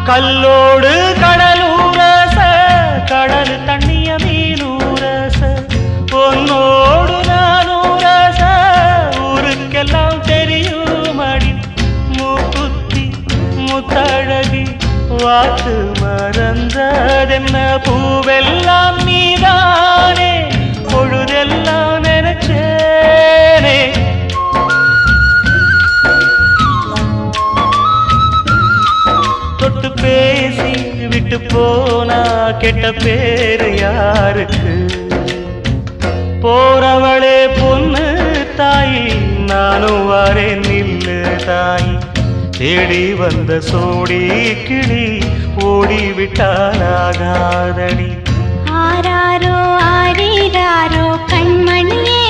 கல்லோடு கடலூரச கடல் தண்ணிய மீனூரச பொன்னோடு நானூரச ஊருக்கெல்லாம் தெரியுமடி மூக்குத்தி முத்தழகி வாக்கு மறந்ததென்ன பூவெல்லாம் நீதானே பொழுதெல்லாம் நினைச்சேனே தொட்டு பேசி விட்டு போனா கெட்ட பேரு யாருக்கு போறவளே பொண்ணு தாயி நானும் வரேன் நில்லு தாயி தேடி வந்த சோடி கிளி ஓடிவிட்டாலாகாதடி ஆராரோ ஆரீராரோ கண்மணியே